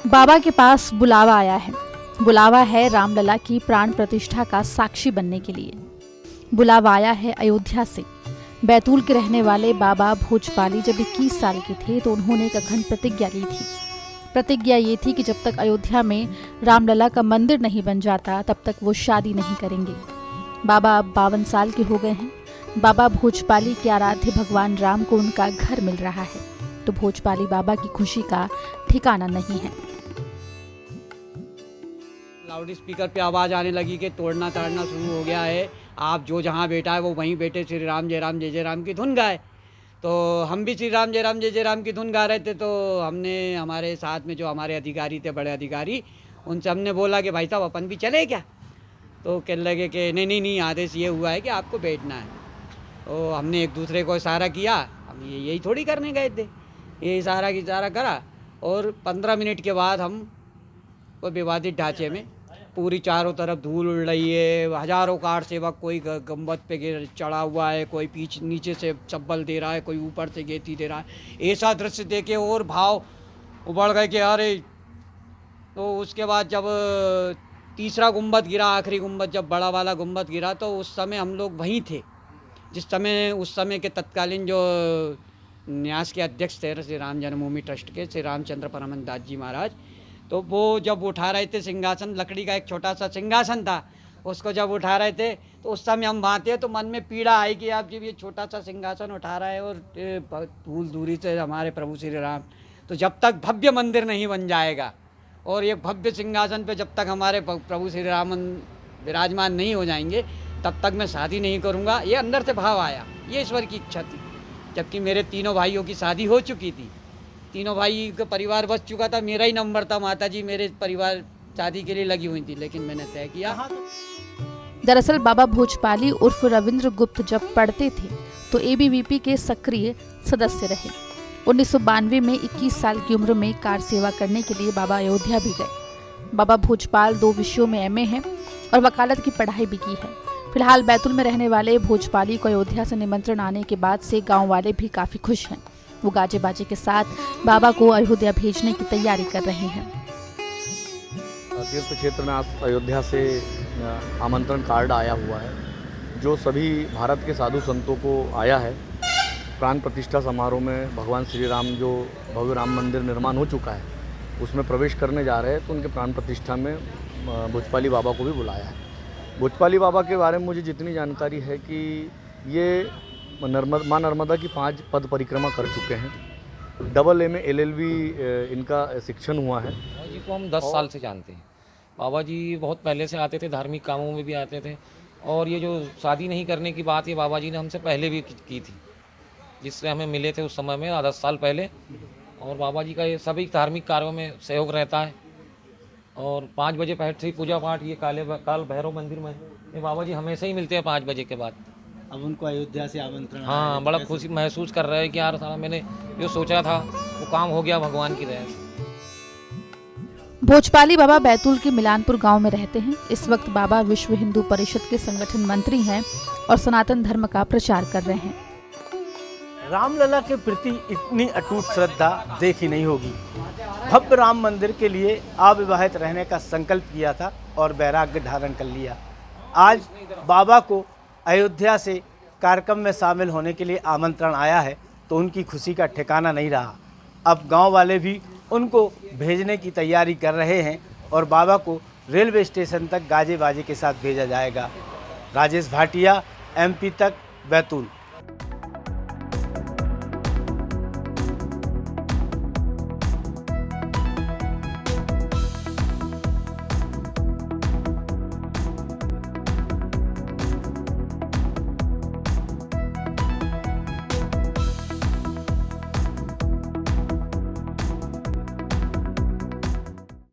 बाबा के पास बुलावा आया है। बुलावा है रामलला की प्राण प्रतिष्ठा का साक्षी बनने के लिए। बुलावा आया है अयोध्या से। बैतूल के रहने वाले बाबा भोजपाली जब 21 साल के थे तो उन्होंने एक अखंड प्रतिज्ञा ली थी। प्रतिज्ञा ये थी कि जब तक अयोध्या में रामलला का मंदिर नहीं बन जाता तब तक वो शादी नहीं करेंगे। बाबा अब 52 साल के हो गए हैं। बाबा भोजपाली के आराध्य भगवान राम को उनका घर मिल रहा है तो भोजपाली बाबा की खुशी का ठिकाना नहीं है। लाउड स्पीकर पे आवाज़ आने लगी कि तोड़ना ताड़ना शुरू हो गया है, आप जो जहाँ बैठा है वो वहीं बैठे श्री राम जय जय राम की धुन गाए। तो हम भी श्री राम जय जय राम की धुन गा रहे थे। तो हमने हमारे साथ में जो हमारे अधिकारी थे, बड़े अधिकारी, उनसे हमने बोला कि भाई साहब अपन भी चले क्या। तो कहने लगे कि नहीं नहीं नहीं, आदेश ये हुआ है कि आपको बैठना है। तो हमने एक दूसरे को इशारा किया, हम यही थोड़ी करने गए थे, ये इशारा की इशारा करा और 15 मिनट के बाद हम कोई विवादित ढांचे में पूरी चारों तरफ धूल उड़ रही है, हजारों कार सेवक, कोई गंबद पे चढ़ा हुआ है, कोई पीछे नीचे से चप्पल दे रहा है, कोई ऊपर से गेती दे रहा है। ऐसा दृश्य देखे और भाव उबड़ गए कि अरे। तो उसके बाद जब तीसरा गुंबद गिरा, आखिरी गुंबद जब बड़ा वाला गुंबद गिरा, तो उस समय हम लोग वहीं थे। उस समय के तत्कालीन जो न्यास के अध्यक्ष थे श्री राम जन्मभूमि ट्रस्ट के श्री रामचंद्र परमहंस दास जी महाराज, तो वो जब उठा रहे थे सिंहासन, लकड़ी का एक छोटा सा सिंहासन था, उसको जब उठा रहे थे तो उस समय हम वहाँ थे। तो मन में पीड़ा आई कि आप जब ये छोटा सा सिंहासन उठा रहे हैं और दूर दूरी से हमारे प्रभु श्री राम, तो जब तक भव्य मंदिर नहीं बन जाएगा और ये भव्य सिंहासन पे जब तक हमारे प्रभु श्री राम विराजमान नहीं हो जाएंगे तब तक मैं शादी नहीं करूँगा। ये अंदर से भाव आया, ये ईश्वर की इच्छा थी। जबकि मेरे तीनों भाइयों की शादी हो चुकी थी, तीनों भाई का परिवार बच चुका था, मेरा ही नंबर था, माता जी मेरे परिवार शादी के लिए लगी हुई थी, लेकिन मैंने तय किया। दरअसल बाबा भोजपाली उर्फ रविंद्र गुप्त जब पढ़ते थे तो एबीवीपी के सक्रिय सदस्य रहे। 1992 में 21 साल की उम्र में कार सेवा करने के लिए बाबा अयोध्या भी गए। बाबा भोजपाल 2 विषयों में एमए हैं और वकालत की पढ़ाई भी की है। फिलहाल बैतूल में रहने वाले भोजपाली को अयोध्या से निमंत्रण आने के बाद से गांव वाले भी काफी खुश हैं। वो गाजे बाजे के साथ बाबा को अयोध्या भेजने की तैयारी कर रहे हैं। तीर्थ क्षेत्र में आज अयोध्या से आमंत्रण कार्ड आया हुआ है जो सभी भारत के साधु संतों को आया है। प्राण प्रतिष्ठा समारोह में भगवान श्री राम जो भव्य राम मंदिर निर्माण हो चुका है उसमें प्रवेश करने जा रहे हैं, तो उनके प्राण प्रतिष्ठा में भोजपाली बाबा को भी बुलाया है। भोजपाली बाबा के बारे में मुझे जितनी जानकारी है कि ये माँ नर्मदा की 5 पद परिक्रमा कर चुके हैं। AA में LLB इनका शिक्षण हुआ है। बाबा जी को हम 10 साल से जानते हैं। बाबा जी बहुत पहले से आते थे, धार्मिक कामों में भी आते थे, और ये जो शादी नहीं करने की बात ये बाबा जी ने हमसे पहले भी की थी, जिससे हमें मिले थे उस समय में 10 साल पहले। और बाबा जी का ये सभी धार्मिक कार्यों में सहयोग रहता है। और 5 बजे पहले से पूजा पाठ ये काल भैरव मंदिर में ये बाबा जी हमेशा ही मिलते हैं 5 बजे के बाद। अब उनको अयोध्या से आमंत्रण। हाँ, बड़ा खुशी महसूस कर रहे हैं कि यार सारा मैंने जो सोचा था वो काम हो गया भगवान की दया से। भोजपाली बाबा बैतूल के मिलानपुर गांव में रहते हैं। इस वक्त बाबा विश्व हिंदू परिषद के संगठन मंत्री हैं और सनातन धर्म का प्रचार कर रहे हैं। रामलला के प्रति इतनी अटूट श्रद्धा देखी नहीं होगी। भव्य राम मंदिर के लिए अविवाहित रहने का संकल्प किया था और वैराग्य धारण कर लिया। आज बाबा को अयोध्या से कार्यक्रम में शामिल होने के लिए आमंत्रण आया है तो उनकी खुशी का ठिकाना नहीं रहा। अब गांव वाले भी उनको भेजने की तैयारी कर रहे हैं और बाबा को रेलवे स्टेशन तक गाजे बाजे के साथ भेजा जाएगा। राजेश भाटिया, MP तक, बैतूल।